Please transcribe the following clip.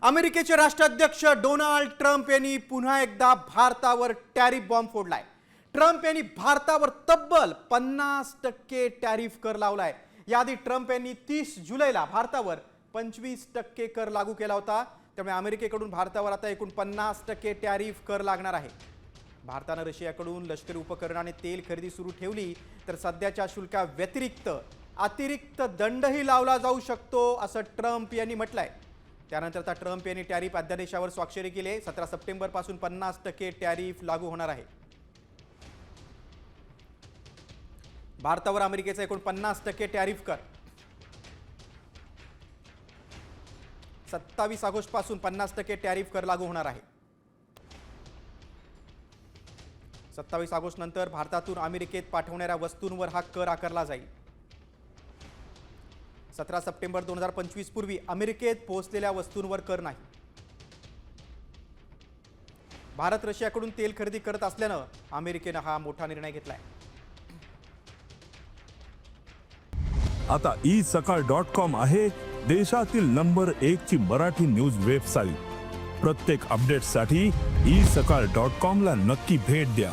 अमेरिकेचे राष्ट्राध्यक्ष Donald Trump यांनी पुन्हा एकदा भारतावर टॅरिफ बॉम्ब फोडलाय। ट्रम्प यांनी भारतावर तब्बल 50% टॅरिफ कर लावलाय। याआधी ट्रम्प यांनी 30 जुलैला भारतावर 25% कर लागू केला होता। त्यामुळे अमेरिकेकडून भारतावर आता एकूण 50% टॅरिफ कर लागणार आहे। भारताने रशियाकडून लष्करी उपकरण आणि तेल खरेदी सुरू ठेवली तर सध्याच्या शुल्का व्यतिरिक्त अतिरिक्त दंडही लावला जाऊ शकतो असं ट्रम्प यांनी म्हटलंय। त्यानंतर आता ट्रम्प यांनी टॅरिफ अध्यादेशावर स्वाक्षरी केली। 17 सप्टेंबर पासून 50% टॅरिफ लागू होणार आहे। भारतावर अमेरिकेचा एकूण 50% टॅरिफ कर 27 ऑगस्ट पासून 50% टॅरिफ कर लागू होणार आहे। 27 ऑगस्ट नंतर भारतातून अमेरिकेत पाठवणाऱ्या वस्तूंवर हा कर आकारला जाईल। 17 सप्टेंबर 2025 पूर्वी अमेरिकेत पोहोचलेल्या वस्तूंवर कर नाही। भारत रशियाकडून तेल खरेदी करत असल्याने अमेरिकेने हा मोठा निर्णय घेतलाय। आता isakal.com आहे देशातील नंबर 1 ची मराठी न्यूज वेबसाईट। प्रत्येक अपडेटसाठी isakal.com ला नक्की भेट द्या।